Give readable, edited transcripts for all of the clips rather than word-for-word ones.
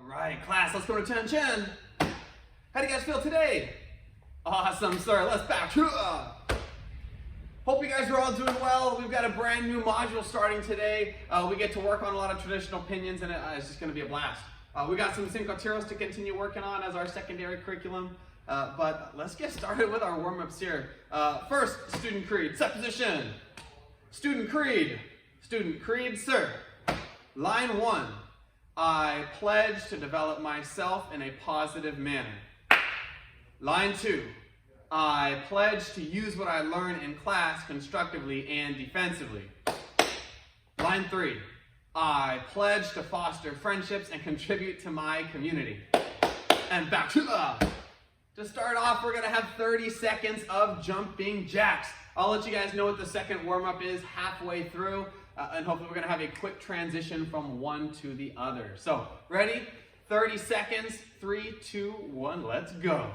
All right, class, let's go to attention. How do you guys feel today? Awesome, sir. Let's back. Hope you guys are all doing well. We've got a brand new module starting today. We get to work on a lot of traditional opinions, and it's just going to be a blast. We got some Cinco Tiros to continue working on as our secondary curriculum, but let's get started with our warm-ups here. First, student creed. Set position. Student creed. Student creed, sir. Line 1. I pledge to develop myself in a positive manner. Line 2. I pledge to use what I learn in class constructively and defensively. Line 3. I pledge to foster friendships and contribute to my community. And back to start off, we're going to have 30 seconds of jumping jacks. I'll let you guys know what the second warm-up is halfway through, and hopefully we're going to have a quick transition from one to the other. So, ready? 30 seconds. 3, 2, 1, let's go.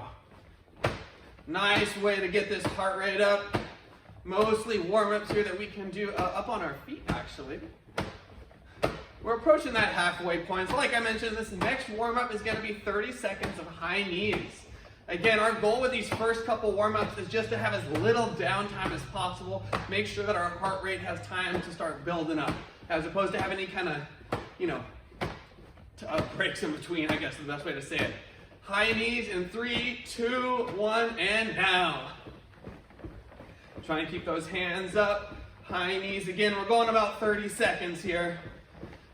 Nice way to get this heart rate up. Mostly warm-ups here that we can do up on our feet, actually. We're approaching that halfway point. So like I mentioned, this next warm-up is going to be 30 seconds of high knees. Again, our goal with these first couple warm-ups is just to have as little downtime as possible. Make sure that our heart rate has time to start building up, as opposed to having any kind of, breaks in between, I guess is the best way to say it. High knees in 3, 2, 1, and now. Try and keep those hands up. High knees again. We're going about 30 seconds here.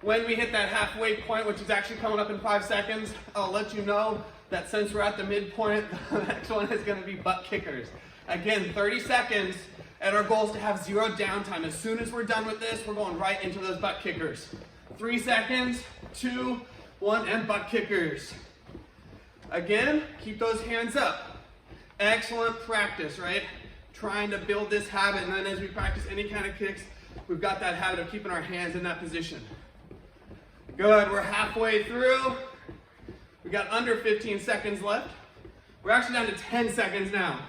When we hit that halfway point, which is actually coming up in 5 seconds, I'll let you know that since we're at the midpoint, the next one is going to be butt kickers. Again, 30 seconds, and our goal is to have 0 downtime. As soon as we're done with this, we're going right into those butt kickers. 3 seconds, 2, 1, and butt kickers. Again, keep those hands up. Excellent practice, right? Trying to build this habit, and then as we practice any kind of kicks, we've got that habit of keeping our hands in that position. Good, we're halfway through. We got under 15 seconds left. We're actually down to 10 seconds now.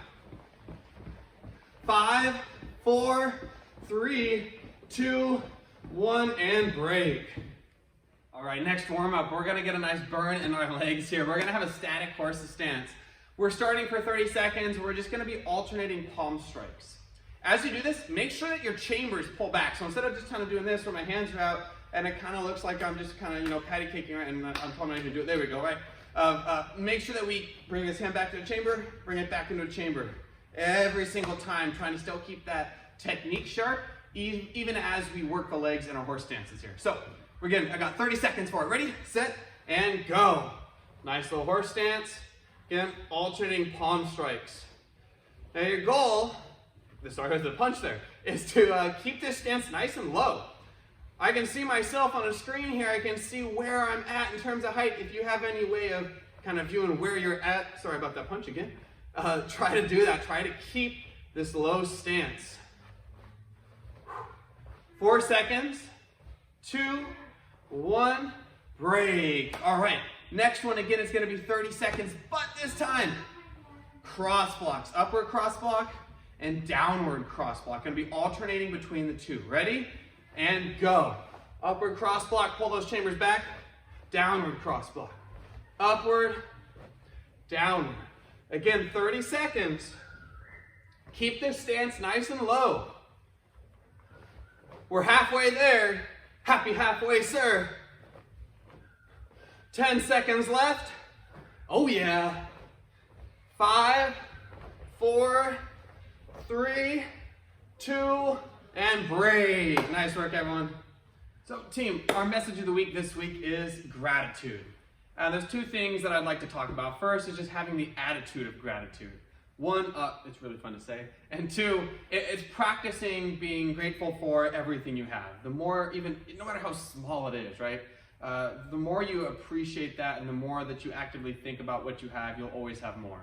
5, 4, 3, 2, 1, and break. All right, next warm-up, we're gonna get a nice burn in our legs here. We're gonna have a static horse's stance. We're starting for 30 seconds. We're just gonna be alternating palm strikes. As you do this, make sure that your chambers pull back. So instead of just kind of doing this where my hands are out, and it kind of looks like I'm just kind of, patty caking, right? And I'm telling you to do it. There we go, right? Make sure that we bring this hand back to the chamber, bring it back into a chamber. Every single time, trying to still keep that technique sharp, even as we work the legs in our horse stances here. So, I got 30 seconds for it. Ready, set, and go. Nice little horse stance. Again, alternating palm strikes. Now your goal, sorry, there's the punch there, is to keep this stance nice and low. I can see myself on a screen here. I can see where I'm at in terms of height. If you have any way of kind of viewing where you're at, sorry about that punch again, try to do that. Try to keep this low stance. 4 seconds, 2, 1, break. All right, next one again is going to be 30 seconds, but this time, cross blocks, upward cross block and downward cross block. Going to be alternating between the two. Ready? And go. Upward cross block, pull those chambers back. Downward cross block. Upward, downward. Again, 30 seconds. Keep this stance nice and low. We're halfway there. Happy halfway, sir. 10 seconds left. Oh yeah. 5, 4, 3, 2, and break. Nice work, everyone. So, team, our message of the week this week is gratitude. There's 2 things that I'd like to talk about. First is just having the attitude of gratitude. 1, it's really fun to say. And 2, it's practicing being grateful for everything you have. The more, no matter how small it is, right? The more you appreciate that and the more that you actively think about what you have, you'll always have more.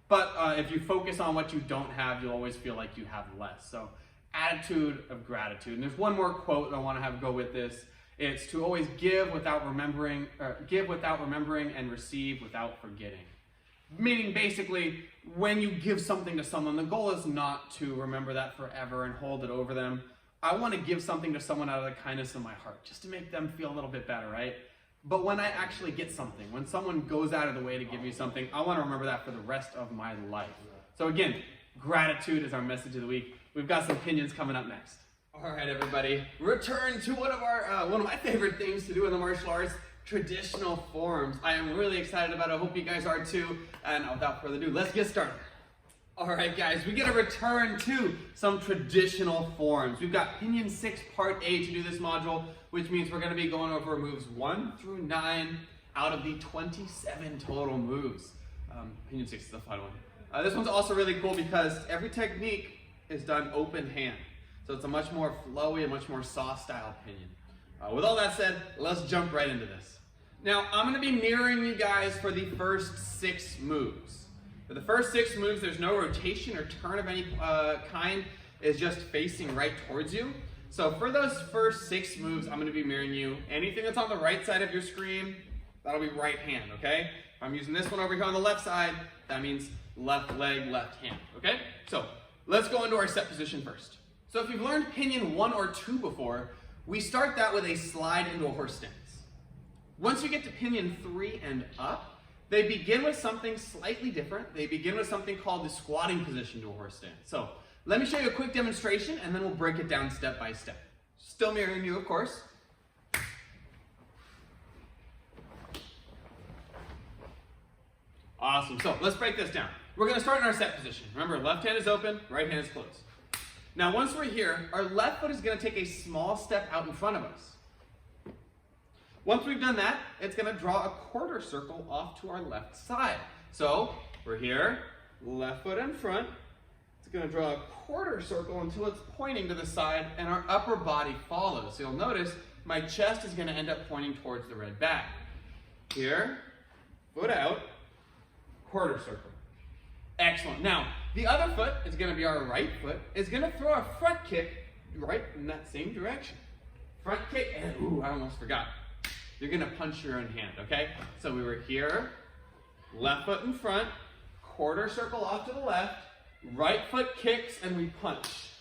But if you focus on what you don't have, you'll always feel like you have less. So, attitude of gratitude. And there's one more quote that I want to have go with this. It's to always give without remembering and receive without forgetting. Meaning basically, when you give something to someone, the goal is not to remember that forever and hold it over them. I want to give something to someone out of the kindness of my heart, just to make them feel a little bit better, right? But when I actually get something, when someone goes out of the way to give me something, I want to remember that for the rest of my life. So again, gratitude is our message of the week. We've got some pinions coming up next. All right, everybody, return to one of my favorite things to do in the martial arts, traditional forms. I am really excited about it. I hope you guys are too. And without further ado, let's get started. All right, guys, we get a return to some traditional forms. We've got Pinion 6 Part A to do this module, which means we're going to be going over moves 1 through 9 out of the 27 total moves. Pinion 6 is the fun one. This one's also really cool because every technique is done open hand. So it's a much more flowy and much more soft style pinion. With all that said, let's jump right into this. Now, I'm going to be mirroring you guys for the first 6 moves. For the first 6 moves, there's no rotation or turn of any kind. It's just facing right towards you. So for those first 6 moves, I'm going to be mirroring you. Anything that's on the right side of your screen, that'll be right hand, okay? If I'm using this one over here on the left side, that means left leg, left hand, okay? So let's go into our set position first. So if you've learned Pinion 1 or 2 before, we start that with a slide into a horse stance. Once you get to Pinion 3 and up, they begin with something slightly different. They begin with something called the squatting position to a horse stance. So let me show you a quick demonstration and then we'll break it down step by step. Still mirroring you, of course. Awesome, so let's break this down. We're gonna start in our set position. Remember, left hand is open, right hand is closed. Now once we're here, our left foot is gonna take a small step out in front of us. Once we've done that, it's going to draw a quarter circle off to our left side. So we're here, left foot in front. It's going to draw a quarter circle until it's pointing to the side and our upper body follows. So you'll notice my chest is going to end up pointing towards the red bag. Here, foot out, quarter circle. Excellent. Now, the other foot is going to be our right foot. It's going to throw a front kick right in that same direction. Front kick, and ooh, I almost forgot. You're gonna punch your own hand, okay? So we were here, left foot in front, quarter circle off to the left, right foot kicks, and we punch.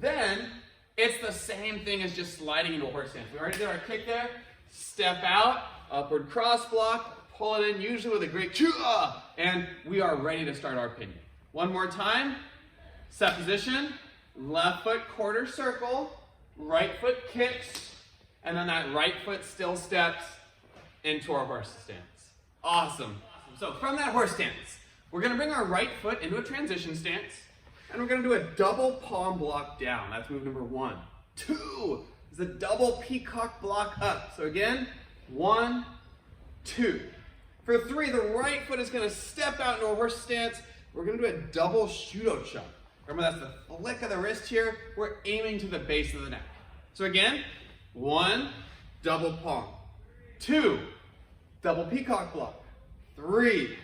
Then, it's the same thing as just sliding into a horse stance. We already did our kick there, step out, upward cross block, pull it in, usually with a great chua, and we are ready to start our pinion. One more time, set position, left foot quarter circle, right foot kicks, and then that right foot still steps into our horse stance. Awesome. So from that horse stance, we're gonna bring our right foot into a transition stance, and we're gonna do a double palm block down. That's move number 1. 2 is a double peacock block up. So again, 1, 2. For 3, the right foot is gonna step out into a horse stance. We're gonna do a double shudo chop. Remember, that's the flick of the wrist here. We're aiming to the base of the neck. So again, 1, double palm. 2, double peacock block. 3,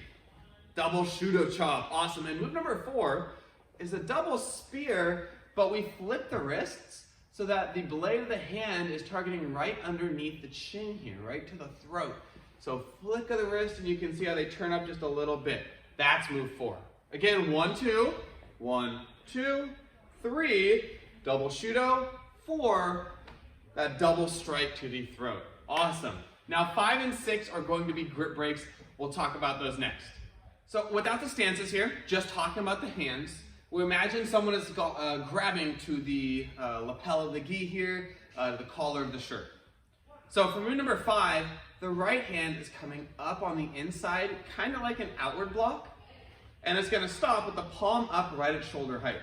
double shudo chop. Awesome. And move number 4 is a double spear, but we flip the wrists so that the blade of the hand is targeting right underneath the chin here, right to the throat. So flick of the wrist, and you can see how they turn up just a little bit. That's move 4. Again, 1, 2, 1, 2, 3, double shudo, 4, that double strike to the throat. Awesome. Now 5 and 6 are going to be grip breaks. We'll talk about those next. So without the stances here, just talking about the hands, we imagine someone is grabbing to the lapel of the gi here, the collar of the shirt. So for move number 5, the right hand is coming up on the inside, kind of like an outward block, and it's going to stop with the palm up right at shoulder height.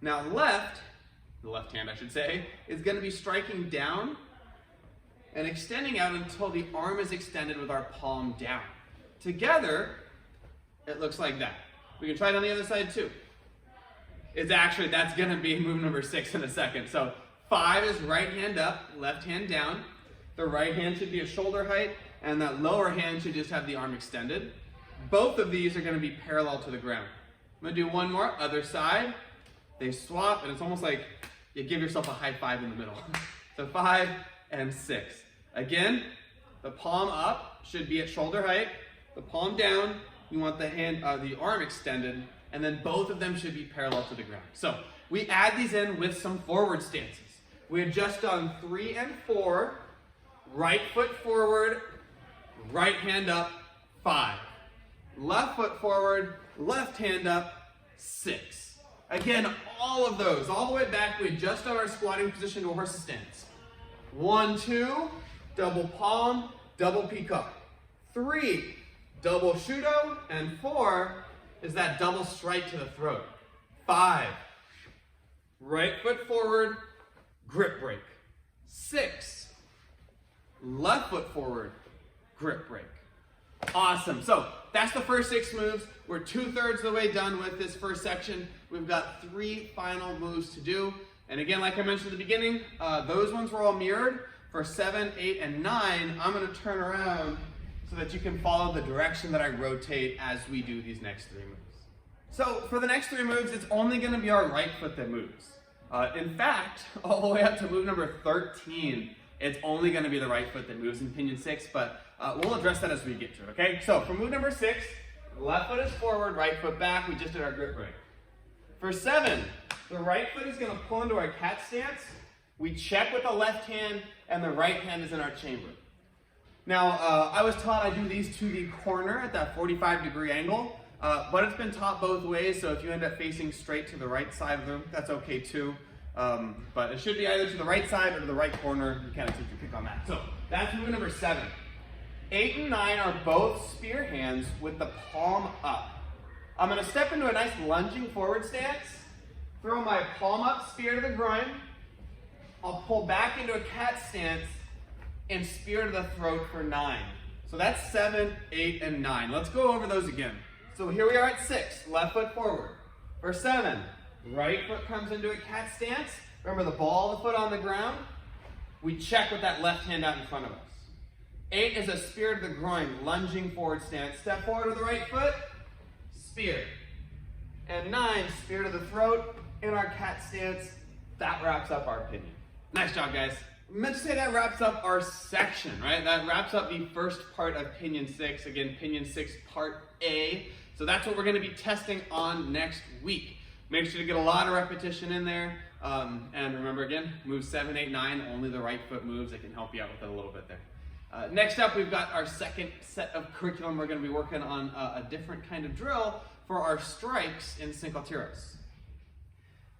Now the left hand I should say, is going to be striking down and extending out until the arm is extended with our palm down. Together, it looks like that. We can try it on the other side too. That's going to be move number 6 in a second. So 5 is right hand up, left hand down. The right hand should be at shoulder height, and that lower hand should just have the arm extended. Both of these are going to be parallel to the ground. I'm going to do one more, other side. They swap, and it's almost like you give yourself a high five in the middle. So 5 and 6. Again, the palm up should be at shoulder height. The palm down, you want the arm extended, and then both of them should be parallel to the ground. So we add these in with some forward stances. We had just done 3 and 4 Right foot forward, right hand up, 5. Left foot forward, left hand up, 6. Again, all of those, all the way back, we adjust on our squatting position to a horse's stance. 1, 2, double palm, double peacock. 3, double shudo, and 4 is that double strike to the throat. 5, right foot forward, grip break. 6, left foot forward, grip break. Awesome. So that's the first 6 moves. We're 2/3 of the way done with this first section. We've got 3 final moves to do. And again, like I mentioned at the beginning, those ones were all mirrored. For 7, 8, and 9, I'm going to turn around so that you can follow the direction that I rotate as we do these next 3 moves. So for the next 3 moves, it's only going to be our right foot that moves. In fact, all the way up to move number 13, it's only going to be the right foot that moves in Pinion 6, but we'll address that as we get to it, okay? So for move number 6, left foot is forward, right foot back. We just did our grip break. For 7, the right foot is going to pull into our cat stance. We check with the left hand, and the right hand is in our chamber. Now, I was taught I do these to the corner at that 45-degree angle, but it's been taught both ways, so if you end up facing straight to the right side of the room, that's okay too. But it should be either to the right side or to the right corner. You kind of take your pick on that. So that's move number 7. 8 and 9 are both spear hands with the palm up. I'm going to step into a nice lunging forward stance, throw my palm up, spear to the groin. I'll pull back into a cat stance and spear to the throat for 9. So that's 7, 8, and 9. Let's go over those again. So here we are at 6, left foot forward. For 7, right foot comes into a cat stance. Remember the ball of the foot on the ground? We check with that left hand out in front of us. 8 is a spear to the groin, lunging forward stance. Step forward with the right foot, spear. And 9, spear to the throat in our cat stance. That wraps up our pinion. Nice job, guys. I meant to say that wraps up our section, right? That wraps up the first part of Pinion 6. Again, Pinion 6 Part A. So that's what we're going to be testing on next week. Make sure to get a lot of repetition in there. And remember again, moves 7, 8, 9, only the right foot moves. I can help you out with it a little bit there. Next up, we've got our second set of curriculum. We're going to be working on a different kind of drill for our strikes in Cinco Tiros.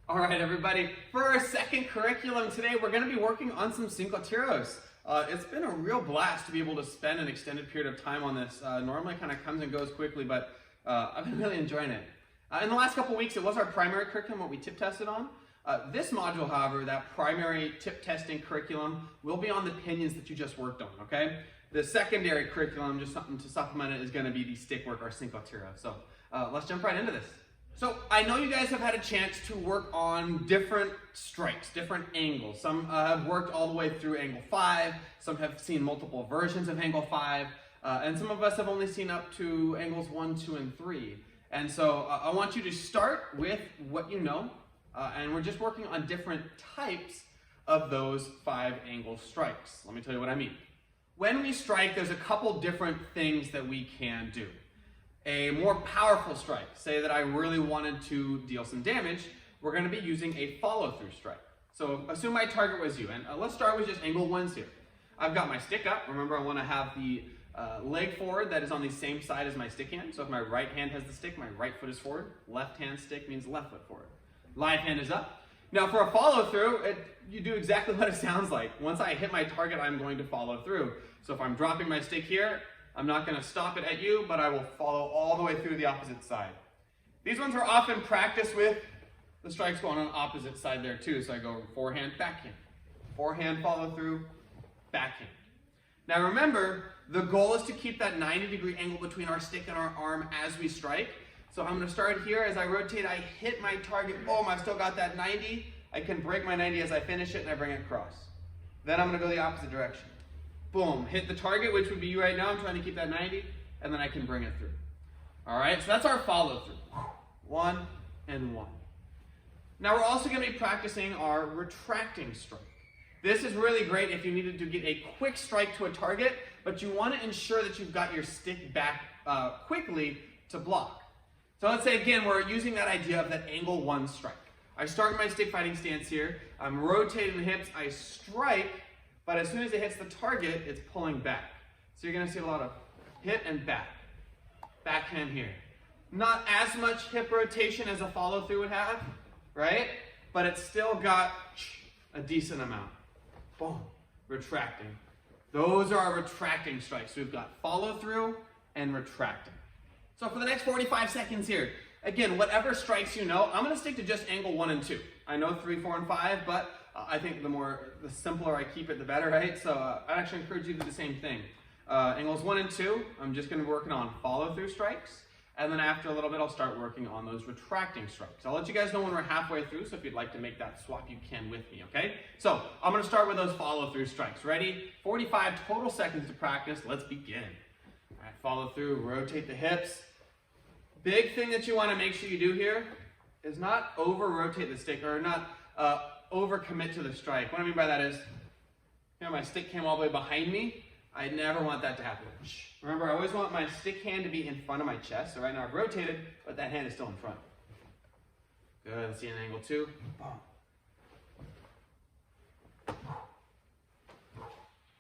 All right, everybody, for our second curriculum today, we're going to be working on some Cinco Tiros. It's been a real blast to be able to spend an extended period of time on this. Normally it kind of comes and goes quickly, but I've been really enjoying it. In the last couple weeks, it was our primary curriculum, what we tip tested on. This module, however, that primary tip testing curriculum, will be on the pinions that you just worked on, okay? The secondary curriculum, just something to supplement it, is going to be the stick work, or Cinco Tiro. So let's jump right into this. So I know you guys have had a chance to work on different strikes, different angles. Some have worked all the way through angle 5, some have seen multiple versions of angle 5, and some of us have only seen up to angles 1, 2, and 3. And so I want you to start with what you know, and we're just working on different types of those 5 angle strikes. Let me tell you what I mean. When we strike, there's a couple different things that we can do. A more powerful strike, say that I really wanted to deal some damage, we're going to be using a follow-through strike. So assume my target was you, and let's start with just angle 1s here. I've got my stick up. Remember, I want to have the leg forward that is on the same side as my stick hand. So if my right hand has the stick, my right foot is forward. Left hand stick means left foot forward. Live hand is up. Now for a follow-through, you do exactly what it sounds like. Once I hit my target, I'm going to follow through. So if I'm dropping my stick here, I'm not going to stop it at you, but I will follow all the way through the opposite side. These ones are often practiced with the strikes going on the opposite side there too. So I go forehand, backhand. Forehand, follow through, backhand. Now remember, the goal is to keep that 90-degree angle between our stick and our arm as we strike. So I'm going to start here. As I rotate, I hit my target. Boom, I've still got that 90. I can break my 90 as I finish it, and I bring it across. Then I'm going to go the opposite direction. Boom, hit the target, which would be you right now. I'm trying to keep that 90, and then I can bring it through. All right, so that's our follow through. 1 and 1. Now we're also going to be practicing our retracting strike. This is really great if you needed to get a quick strike to a target, but you want to ensure that you've got your stick back quickly to block. So let's say again, we're using that idea of that angle 1 strike. I start my stick fighting stance here. I'm rotating the hips. I strike But as soon as it hits the target, it's pulling back. So you're gonna see a lot of hit and back. Backhand here. Not as much hip rotation as a follow through would have, right? But it's still got a decent amount. Boom, retracting. Those are our retracting strikes. So we've got follow through and retracting. So for the next 45 seconds here, again, whatever strikes you know, I'm gonna stick to just angle 1 and 2. I know 3, 4, and 5, but I think the simpler I keep it, the better, right? So I actually encourage you to do the same thing. Angles 1 and 2, I'm just gonna be working on follow through strikes. And then after a little bit, I'll start working on those retracting strikes. I'll let you guys know when we're halfway through, so if you'd like to make that swap, you can with me, okay? So I'm gonna start with those follow through strikes. Ready? 45 total seconds to practice. Let's begin. All right, follow through, rotate the hips. Big thing that you wanna make sure you do here is not over-rotate the stick, or not over-commit to the strike. What I mean by that is, you know, my stick came all the way behind me. I never want that to happen. Remember, I always want my stick hand to be in front of my chest. So right now I've rotated, but that hand is still in front. Good, let's see an angle 2.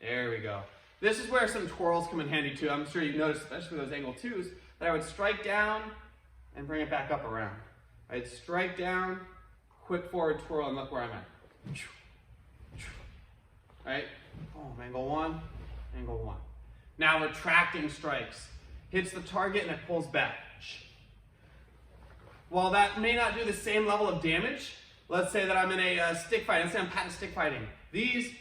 There we go. This is where some twirls come in handy too. I'm sure you've noticed, especially with those angle 2s, that I would strike down and bring it back up around. I'd strike down, quick forward twirl, and look where I'm at. Right? Boom, angle 1, angle 1. Now retracting strikes. Hits the target and it pulls back. While that may not do the same level of damage, let's say that I'm in a stick fight. Let's say I'm patent stick fighting. These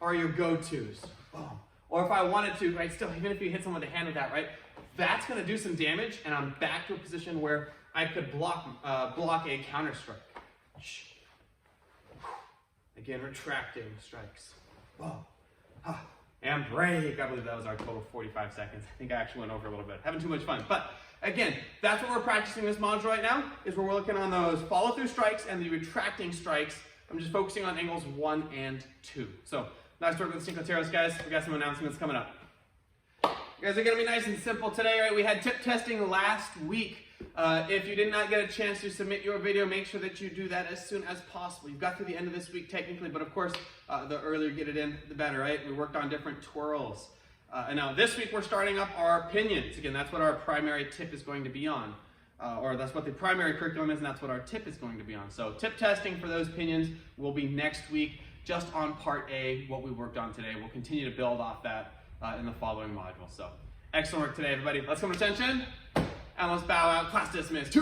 are your go-tos. Boom. Or if I wanted to, right, still, even if you hit someone with a hand with that, right, that's gonna do some damage and I'm back to a position where I could block a counter strike. Again, retracting strikes. Boom. And break. I believe that was our total 45 seconds. I think I actually went over a little bit. Having too much fun. But again, that's what we're practicing this module right now, is we're working on those follow-through strikes and the retracting strikes. I'm just focusing on angles 1 and 2. So, nice work with the Cinco Terros, guys. We got some announcements coming up. You guys are gonna be nice and simple today, right? We had tip testing last week. If you did not get a chance to submit your video, make sure that you do that as soon as possible. You've got through the end of this week technically, but of course, the earlier you get it in, the better, right? We worked on different twirls. And now this week we're starting up our pinions. Again, that's what our primary tip is going to be on. Or that's what the primary curriculum is, and that's what our tip is going to be on. So tip testing for those pinions will be next week, just on part A, what we worked on today. We'll continue to build off that in the following module. So excellent work today, everybody. Let's come to attention. And let's bow out. Class dismissed.